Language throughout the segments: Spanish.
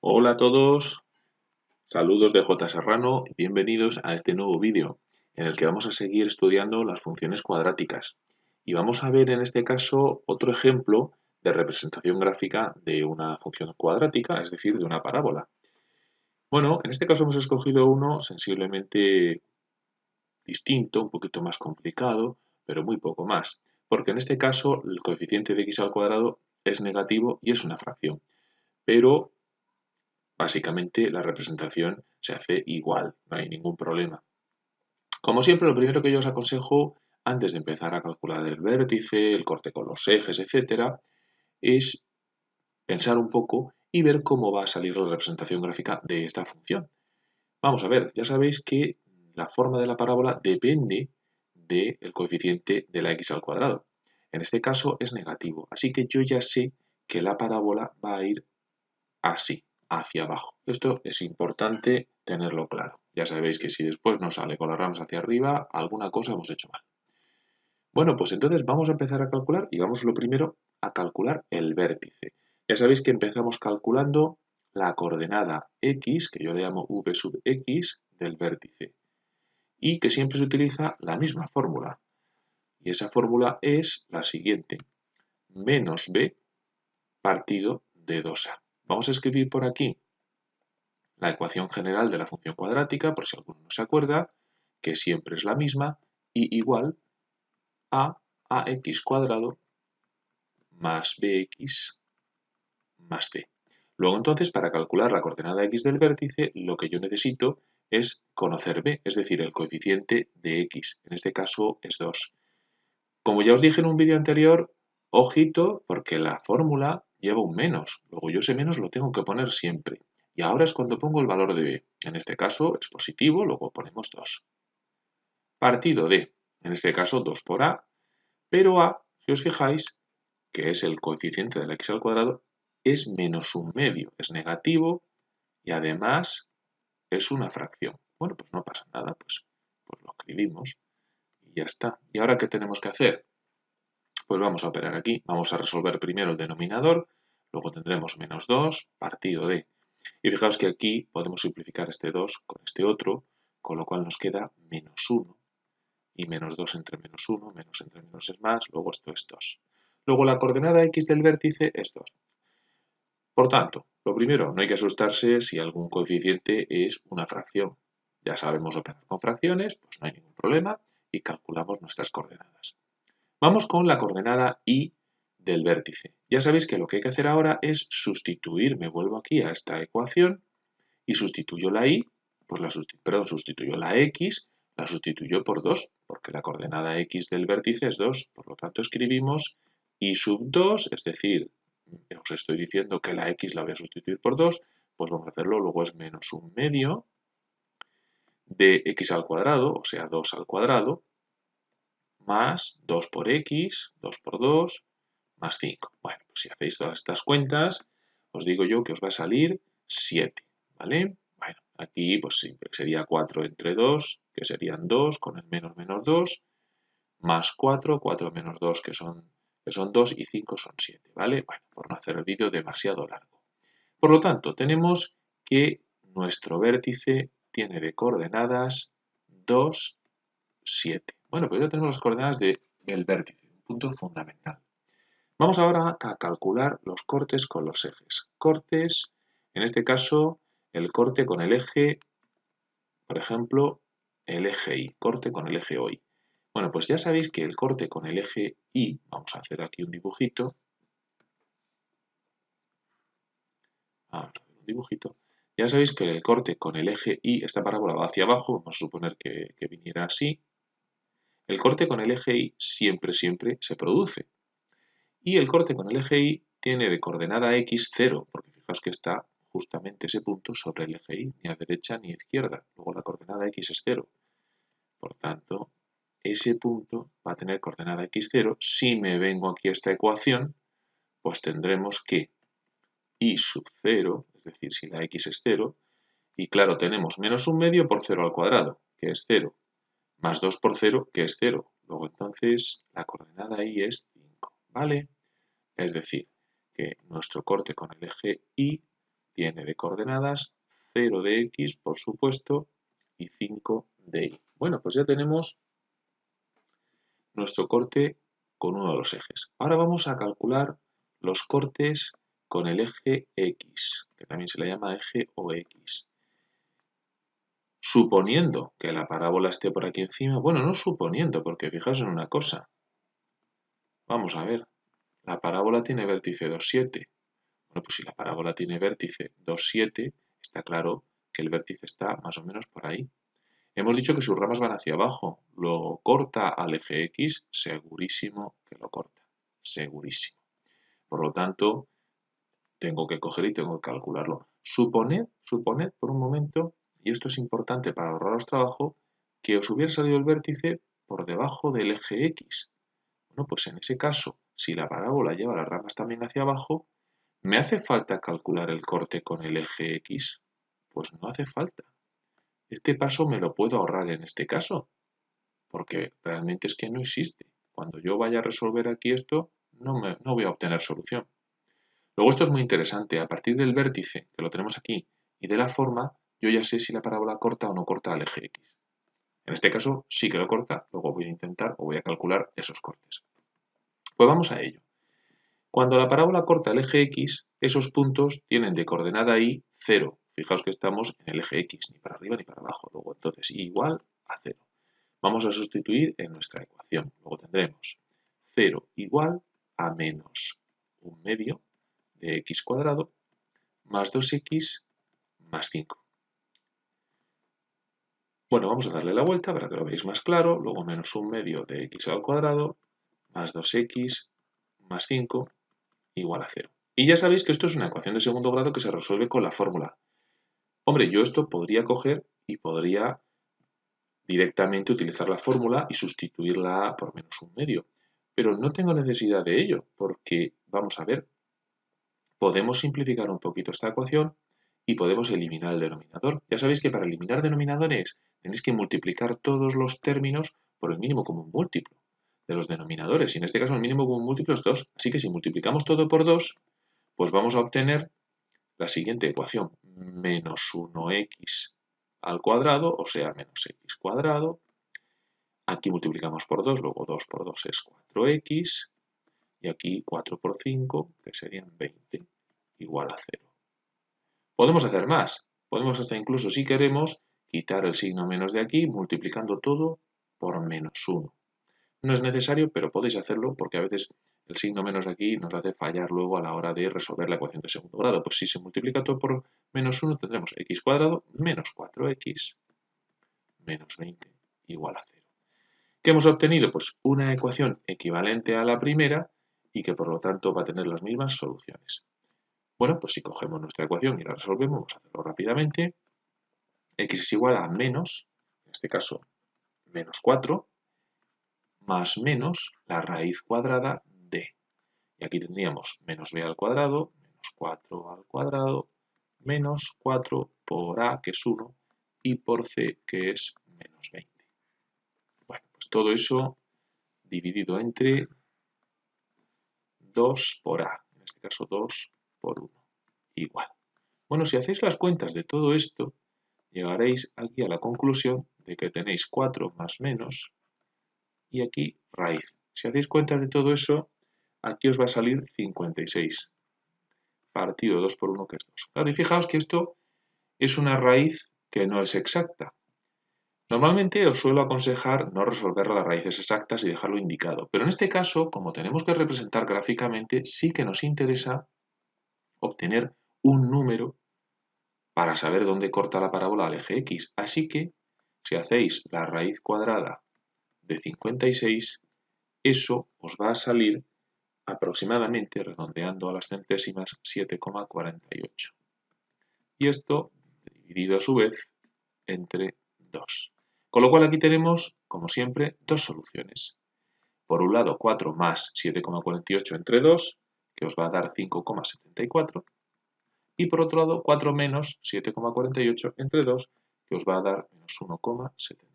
Hola a todos, saludos de J. Serrano y bienvenidos a este nuevo vídeo en el que vamos a seguir estudiando las funciones cuadráticas. Y vamos a ver en este caso otro ejemplo de representación gráfica de una función cuadrática, es decir, de una parábola. Bueno, en este caso hemos escogido uno sensiblemente distinto, un poquito más complicado, pero muy poco más, porque en este caso el coeficiente de x al cuadrado es negativo y es una fracción, pero básicamente la representación se hace igual, no hay ningún problema. Como siempre, lo primero que yo os aconsejo antes de empezar a calcular el vértice, el corte con los ejes, etcétera, es pensar un poco y ver cómo va a salir la representación gráfica de esta función. Vamos a ver, ya sabéis que la forma de la parábola depende del coeficiente de la x al cuadrado. En este caso es negativo, así que yo ya sé que la parábola va a ir así, hacia abajo. Esto es importante tenerlo claro. Ya sabéis que si después nos sale con las ramas hacia arriba, alguna cosa hemos hecho mal. Bueno, pues entonces vamos a empezar a calcular y vamos lo primero a calcular el vértice. Ya sabéis que empezamos calculando la coordenada x, que yo le llamo v sub x, del vértice. Y que siempre se utiliza la misma fórmula. Y esa fórmula es la siguiente. Menos b partido de 2a. Vamos a escribir por aquí la ecuación general de la función cuadrática, por si alguno no se acuerda, que siempre es la misma, y igual a ax cuadrado más bx más c. Luego entonces, para calcular la coordenada x del vértice, lo que yo necesito es conocer b, es decir, el coeficiente de x. En este caso es 2. Como ya os dije en un vídeo anterior, ojito, porque la fórmula lleva un menos. Luego yo ese menos lo tengo que poner siempre. Y ahora es cuando pongo el valor de b. En este caso es positivo, luego ponemos 2. Partido de, en este caso 2 por a, pero a, si os fijáis, que es el coeficiente de la x al cuadrado, es menos un medio, es negativo y además es una fracción. Bueno, pues no pasa nada, pues lo escribimos y ya está. ¿Y ahora qué tenemos que hacer? Pues vamos a operar aquí. Vamos a resolver primero el denominador, luego tendremos menos 2 partido de. Y fijaos que aquí podemos simplificar este 2 con este otro, con lo cual nos queda menos 1. Y menos 2 entre menos 1, menos entre menos es más, luego esto es 2. Luego la coordenada x del vértice es 2. Por tanto, lo primero, no hay que asustarse si algún coeficiente es una fracción. Ya sabemos operar con fracciones, pues no hay ningún problema y calculamos nuestras coordenadas. Vamos con la coordenada y del vértice. Ya sabéis que lo que hay que hacer ahora es sustituir, me vuelvo aquí a esta ecuación y sustituyo la y, pues sustituyo la x, la sustituyo por 2, porque la coordenada x del vértice es 2, por lo tanto escribimos y sub 2, es decir, os estoy diciendo que la x la voy a sustituir por 2, pues vamos a hacerlo, luego es menos un medio de x al cuadrado, o sea 2 al cuadrado, más 2 por x, 2 por 2, más 5. Bueno, pues si hacéis todas estas cuentas, os digo yo que os va a salir 7, ¿vale? Bueno, aquí pues siempre sería 4 entre 2, que serían 2, con el menos menos 2, más 4, 4 menos 2, que son 2, y 5 son 7, ¿vale? Bueno, por no hacer el vídeo demasiado largo. Por lo tanto, tenemos que nuestro vértice tiene de coordenadas 2, 7. Bueno, pues ya tenemos las coordenadas del vértice, un punto fundamental. Vamos ahora a calcular los cortes con los ejes. Cortes, en este caso, el corte con el eje, por ejemplo, el eje Y, corte con el eje OY. Bueno, pues ya sabéis que el corte con el eje Y, vamos a hacer aquí un dibujito. Ya sabéis que el corte con el eje Y, esta parábola va hacia abajo, vamos a suponer que viniera así. El corte con el eje Y siempre se produce. Y el corte con el eje Y tiene de coordenada x 0, porque fijaos que está justamente ese punto sobre el eje Y, ni a derecha ni a izquierda. Luego la coordenada x es 0. Por tanto, ese punto va a tener coordenada x 0. Si me vengo aquí a esta ecuación, pues tendremos que y sub 0, es decir, si la x es 0, y claro, tenemos menos un medio por 0 al cuadrado, que es 0, más 2 por 0, que es 0. Luego entonces la coordenada y es 5, ¿vale? Es decir, que nuestro corte con el eje Y tiene de coordenadas 0 de x, por supuesto, y 5 de y. Bueno, pues ya tenemos nuestro corte con uno de los ejes. Ahora vamos a calcular los cortes con el eje X, que también se le llama eje OX. Suponiendo que la parábola esté por aquí encima, bueno, no suponiendo, porque fijaos en una cosa. Vamos a ver, la parábola tiene vértice 2, 7. Bueno, pues si la parábola tiene vértice 2, 7, está claro que el vértice está más o menos por ahí. Hemos dicho que sus ramas van hacia abajo. ¿Lo corta al eje X? Segurísimo que lo corta. Segurísimo. Por lo tanto, tengo que coger y tengo que calcularlo. Suponed por un momento, y esto es importante para ahorraros trabajo, que os hubiera salido el vértice por debajo del eje X. Bueno, pues en ese caso, si la parábola lleva las ramas también hacia abajo, ¿me hace falta calcular el corte con el eje X? Pues no hace falta. Este paso me lo puedo ahorrar en este caso, porque realmente es que no existe. Cuando yo vaya a resolver aquí esto, no voy a obtener solución. Luego esto es muy interesante. A partir del vértice, que lo tenemos aquí, y de la forma, yo ya sé si la parábola corta o no corta al eje X. En este caso sí que lo corta, luego voy a intentar o voy a calcular esos cortes. Pues vamos a ello. Cuando la parábola corta el eje X, esos puntos tienen de coordenada y 0. Fijaos que estamos en el eje X, ni para arriba ni para abajo. Luego entonces y igual a 0. Vamos a sustituir en nuestra ecuación. Luego tendremos 0 igual a menos un medio de x cuadrado más 2x más 5. Bueno, vamos a darle la vuelta para que lo veáis más claro. Luego menos un medio de x al cuadrado más 2x más 5 igual a 0. Y ya sabéis que esto es una ecuación de segundo grado que se resuelve con la fórmula. Hombre, yo esto podría coger y podría directamente utilizar la fórmula y sustituirla por menos un medio. Pero no tengo necesidad de ello, porque, vamos a ver, podemos simplificar un poquito esta ecuación y podemos eliminar el denominador. Ya sabéis que para eliminar denominadores tenéis que multiplicar todos los términos por el mínimo común múltiplo de los denominadores. Y en este caso el mínimo común múltiplo es 2. Así que si multiplicamos todo por 2, pues vamos a obtener la siguiente ecuación. Menos 1x al cuadrado, o sea, menos x cuadrado. Aquí multiplicamos por 2, luego 2 por 2 es 4x. Y aquí 4 por 5, que serían 20, igual a 0. Podemos hacer más. Podemos hasta incluso, si queremos, quitar el signo menos de aquí, multiplicando todo por menos 1. No es necesario, pero podéis hacerlo porque a veces el signo menos de aquí nos hace fallar luego a la hora de resolver la ecuación de segundo grado. Pues si se multiplica todo por menos 1, tendremos x cuadrado menos 4x menos 20 igual a 0. ¿Qué hemos obtenido? Pues una ecuación equivalente a la primera y que por lo tanto va a tener las mismas soluciones. Bueno, pues si cogemos nuestra ecuación y la resolvemos, vamos a hacerlo rápidamente. X es igual a menos, en este caso, menos 4, más menos la raíz cuadrada de. Y aquí tendríamos menos b al cuadrado, menos 4 al cuadrado, menos 4 por a, que es 1, y por c, que es menos 20. Bueno, pues todo eso dividido entre 2 por a, en este caso 2 por 1, igual. Bueno, si hacéis las cuentas de todo esto, llegaréis aquí a la conclusión de que tenéis 4 más menos y aquí raíz. Si hacéis cuentas de todo eso, aquí os va a salir 56 partido 2 por 1, que es 2. Claro, y fijaos que esto es una raíz que no es exacta. Normalmente os suelo aconsejar no resolver las raíces exactas y dejarlo indicado, pero en este caso, como tenemos que representar gráficamente, sí que nos interesa obtener un número para saber dónde corta la parábola al eje X. Así que, si hacéis la raíz cuadrada de 56, eso os va a salir aproximadamente, redondeando a las centésimas, 7,48. Y esto dividido a su vez entre 2. Con lo cual aquí tenemos, como siempre, dos soluciones. Por un lado, 4 más 7,48 entre 2, que os va a dar 5,74. Y por otro lado, 4 menos 7,48 entre 2, que os va a dar menos 1,74.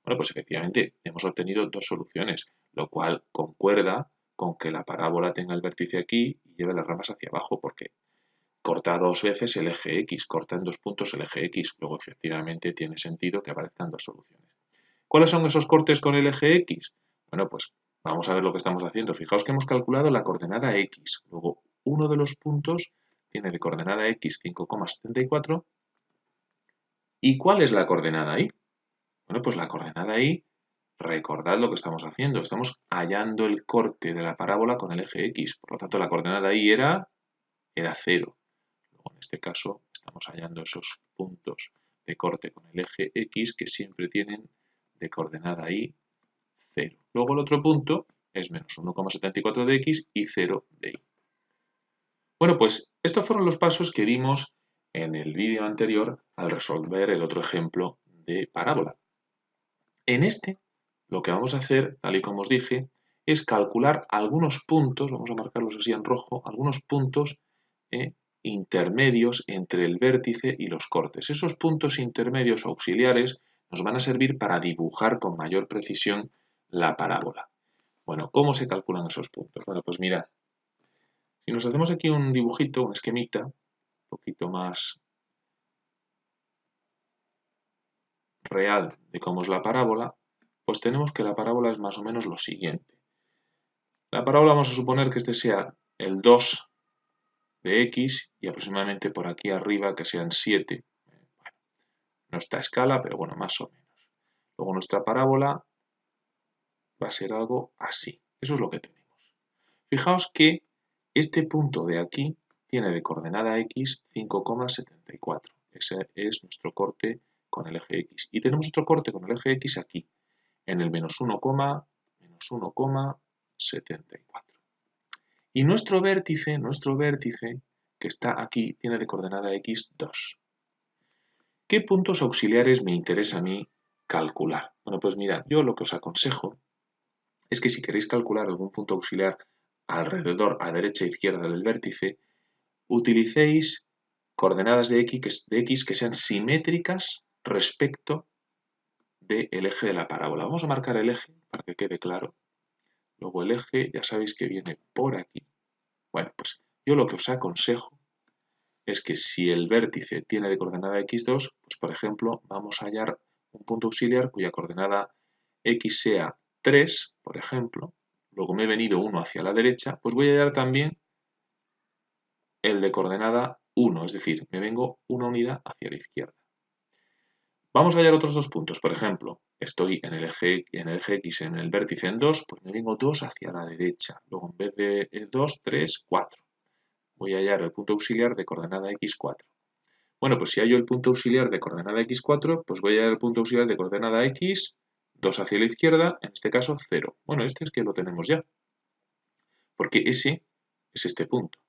Bueno, pues efectivamente hemos obtenido dos soluciones, lo cual concuerda con que la parábola tenga el vértice aquí y lleve las ramas hacia abajo, porque corta dos veces el eje X, corta en 2 puntos el eje X. Luego, efectivamente, tiene sentido que aparezcan dos soluciones. ¿Cuáles son esos cortes con el eje X? Bueno, pues vamos a ver lo que estamos haciendo. Fijaos que hemos calculado la coordenada X. Luego, uno de los puntos tiene de coordenada X 5,74. ¿Y cuál es la coordenada Y? Bueno, pues la coordenada Y, recordad lo que estamos haciendo. Estamos hallando el corte de la parábola con el eje X. Por lo tanto, la coordenada Y era 0. Luego, en este caso, estamos hallando esos puntos de corte con el eje X que siempre tienen de coordenada Y 0. Luego el otro punto es menos 1,74 de X y 0 de Y. Bueno, pues estos fueron los pasos que vimos en el vídeo anterior al resolver el otro ejemplo de parábola. En este, lo que vamos a hacer, tal y como os dije, es calcular algunos puntos, vamos a marcarlos así en rojo, algunos puntos intermedios entre el vértice y los cortes. Esos puntos intermedios auxiliares nos van a servir para dibujar con mayor precisión la parábola. Bueno, ¿cómo se calculan esos puntos? Bueno, pues mirad, si nos hacemos aquí un dibujito, un esquemita, un poquito más real de cómo es la parábola, pues tenemos que la parábola es más o menos lo siguiente. La parábola vamos a suponer que este sea el 2 de X y aproximadamente por aquí arriba que sean 7. Bueno, no está a escala, pero bueno, más o menos. Luego nuestra parábola va a ser algo así. Eso es lo que tenemos. Fijaos que este punto de aquí tiene de coordenada X 5,74. Ese es nuestro corte con el eje X. Y tenemos otro corte con el eje X aquí, en el menos 1,74. Y nuestro vértice, que está aquí, tiene de coordenada X 2. ¿Qué puntos auxiliares me interesa a mí calcular? Bueno, pues mirad, yo lo que os aconsejo es que si queréis calcular algún punto auxiliar alrededor, a derecha e izquierda del vértice, utilicéis coordenadas de X que sean simétricas respecto del eje de la parábola. Vamos a marcar el eje para que quede claro. Luego el eje, ya sabéis que viene por aquí. Bueno, pues yo lo que os aconsejo es que si el vértice tiene de coordenada x2, pues por ejemplo, vamos a hallar un punto auxiliar cuya coordenada x sea 3, por ejemplo, luego me he venido 1 hacia la derecha, pues voy a hallar también el de coordenada 1, es decir, me vengo una unidad hacia la izquierda. Vamos a hallar otros dos puntos, por ejemplo, estoy en el eje X, en el vértice en 2, pues me vengo 2 hacia la derecha, luego en vez de 2, 3, 4. Voy a hallar el punto auxiliar de coordenada x4. Bueno, pues si hallo el punto auxiliar de coordenada x4, pues voy a hallar el punto auxiliar de coordenada x, 2 hacia la izquierda, en este caso 0. Bueno, este es que lo tenemos ya, porque ese es este punto,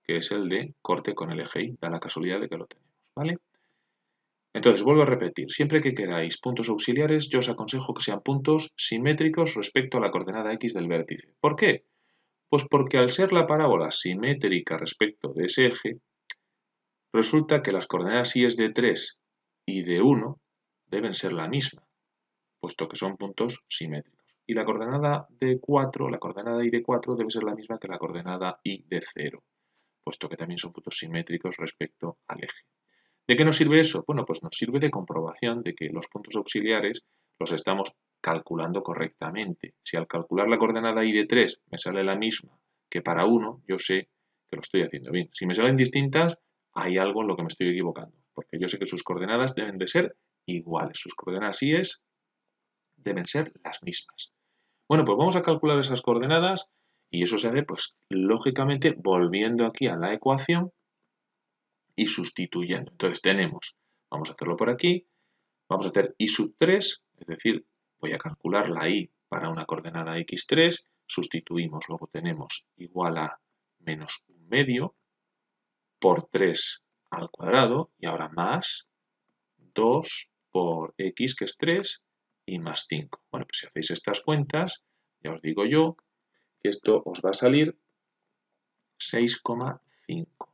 que es el de corte con el eje Y, da la casualidad de que lo tenemos, ¿vale? Entonces, vuelvo a repetir, siempre que queráis puntos auxiliares, yo os aconsejo que sean puntos simétricos respecto a la coordenada x del vértice. ¿Por qué? Pues porque al ser la parábola simétrica respecto de ese eje, resulta que las coordenadas y de 3 y de 1 deben ser la misma, puesto que son puntos simétricos. Y la coordenada de 4, la coordenada y de 4 debe ser la misma que la coordenada y de 0, puesto que también son puntos simétricos respecto al eje. ¿De qué nos sirve eso? Bueno, pues nos sirve de comprobación de que los puntos auxiliares los estamos calculando correctamente. Si al calcular la coordenada y de 3 me sale la misma que para 1, yo sé que lo estoy haciendo bien. Si me salen distintas, hay algo en lo que me estoy equivocando, porque yo sé que sus coordenadas deben de ser iguales. Sus coordenadas y deben ser las mismas. Bueno, pues vamos a calcular esas coordenadas y eso se hace, pues, lógicamente, volviendo aquí a la ecuación y sustituyendo. Entonces tenemos, vamos a hacerlo por aquí, vamos a hacer y sub 3, es decir, voy a calcular la y para una coordenada x3, sustituimos, luego tenemos igual a menos un medio por 3 al cuadrado y ahora más 2 por x que es 3 y más 5. Bueno, pues si hacéis estas cuentas, ya os digo yo que esto os va a salir 6,5.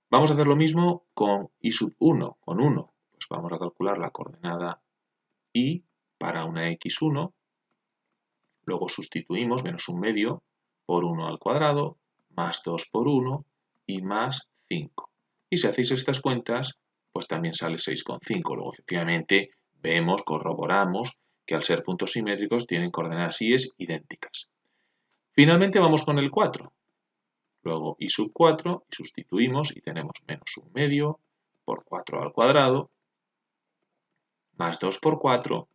Vamos a hacer lo mismo con y sub 1, con 1. Pues vamos a calcular la coordenada y para una x1, luego sustituimos menos un medio por 1 al cuadrado, más 2 por 1 y más 5. Y si hacéis estas cuentas, pues también sale 6,5. Luego, efectivamente, vemos, corroboramos que al ser puntos simétricos tienen coordenadas íes idénticas. Finalmente vamos con el 4. Luego i sub 4 y sustituimos y tenemos menos 1 medio por 4 al cuadrado más 2 por 4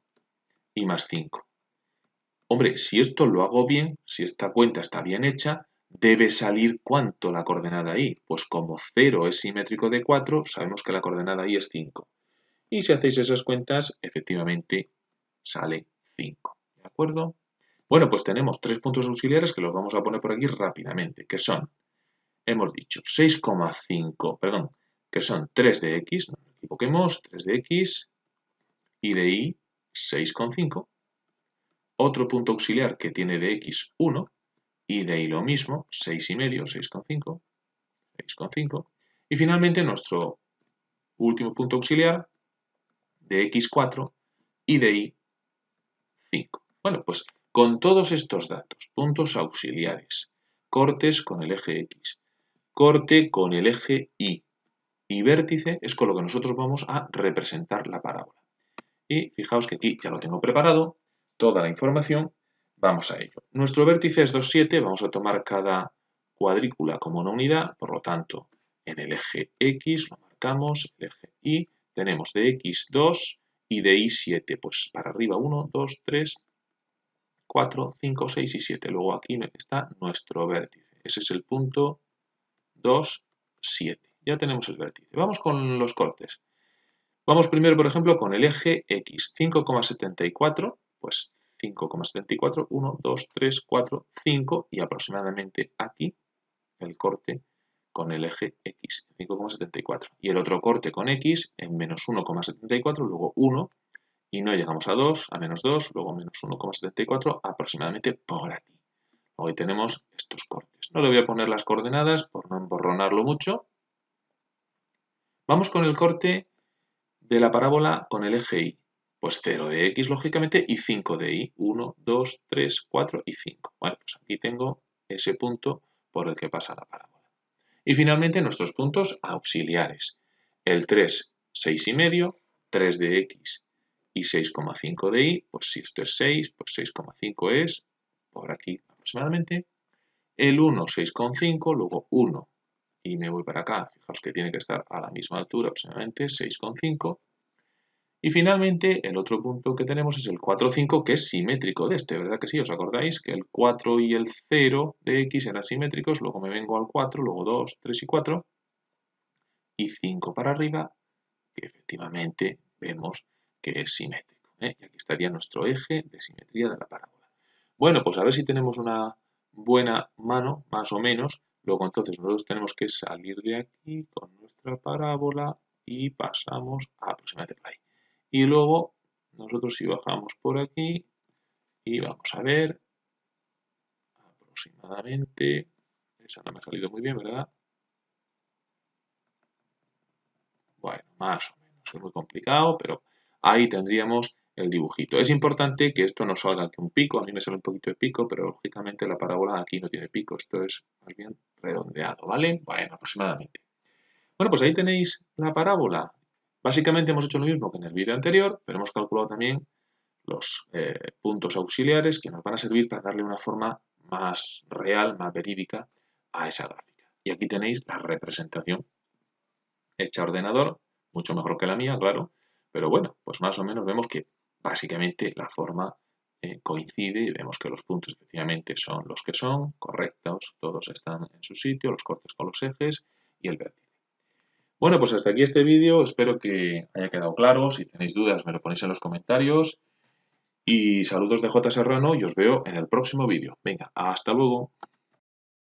y más 5. Hombre, si esto lo hago bien, si esta cuenta está bien hecha, debe salir ¿cuánto la coordenada i? Pues como 0 es simétrico de 4, sabemos que la coordenada i es 5. Y si hacéis esas cuentas, efectivamente sale 5. ¿De acuerdo? Bueno, pues tenemos 3 puntos auxiliares que los vamos a poner por aquí rápidamente, que son, hemos dicho, 6,5, perdón, que son 3 de x, no nos equivoquemos, 3 de x y de y 6,5. Otro punto auxiliar que tiene de x 1 y de y lo mismo, 6,5, 6,5, 6,5. Y finalmente nuestro último punto auxiliar de x 4 y de y 5. Bueno, pues con todos estos datos, puntos auxiliares, cortes con el eje x, corte con el eje y vértice es con lo que nosotros vamos a representar la parábola. Y fijaos que aquí ya lo tengo preparado, toda la información, vamos a ello. Nuestro vértice es 2,7, vamos a tomar cada cuadrícula como una unidad, por lo tanto, en el eje X lo marcamos, el eje Y, tenemos de X 2 y de Y 7, pues para arriba 1, 2, 3, 4, 5, 6 y 7. Luego aquí está nuestro vértice, ese es el punto 2, 7. Ya tenemos el vértice. Vamos con los cortes. Vamos primero, por ejemplo, con el eje X, 5,74, pues 5,74, 1, 2, 3, 4, 5 y aproximadamente aquí el corte con el eje X, 5,74. Y el otro corte con X en menos 1,74, luego 1 y no llegamos a 2, a menos 2, luego menos 1,74, aproximadamente por aquí. Hoy tenemos estos cortes. No le voy a poner las coordenadas por no emborronarlo mucho. Vamos con el corte de la parábola con el eje Y. Pues 0 de x, lógicamente, y 5 de y. 1, 2, 3, 4 y 5. Bueno, pues aquí tengo ese punto por el que pasa la parábola. Y finalmente nuestros puntos auxiliares. El 3, 6,5, 3 de x y 6,5 de y. Pues si esto es 6, pues 6,5 es por aquí aproximadamente. El 1, 6,5, luego 1 y me voy para acá. Fijaos que tiene que estar a la misma altura, aproximadamente 6,5. Y finalmente, el otro punto que tenemos es el 4,5, que es simétrico de este, ¿verdad que sí? ¿Os acordáis? Que el 4 y el 0 de x eran simétricos, luego me vengo al 4, luego 2, 3 y 4, y 5 para arriba, que efectivamente vemos que es simétrico, ¿eh? Y aquí estaría nuestro eje de simetría de la parábola. Bueno, pues a ver si tenemos una buena mano, más o menos. Luego entonces nosotros tenemos que salir de aquí con nuestra parábola y pasamos aproximadamente por ahí. Y luego nosotros si bajamos por aquí y vamos a ver aproximadamente, esa no me ha salido muy bien, ¿verdad? Bueno, más o menos, es muy complicado, pero ahí tendríamos el dibujito. Es importante que esto no salga aquí un pico, a mí me sale un poquito de pico, pero lógicamente la parábola aquí no tiene pico, esto es más bien redondeado, ¿vale? Bueno, aproximadamente. Bueno, pues ahí tenéis la parábola. Básicamente hemos hecho lo mismo que en el vídeo anterior, pero hemos calculado también los puntos auxiliares que nos van a servir para darle una forma más real, más verídica a esa gráfica. Y aquí tenéis la representación hecha a ordenador, mucho mejor que la mía, claro, pero bueno, pues más o menos vemos que básicamente la forma coincide y vemos que los puntos efectivamente son los que son, correctos, todos están en su sitio, los cortes con los ejes y el vértice. Bueno, pues hasta aquí este vídeo, espero que haya quedado claro. Si tenéis dudas me lo ponéis en los comentarios. Y saludos de J. Serrano y os veo en el próximo vídeo. Venga, hasta luego.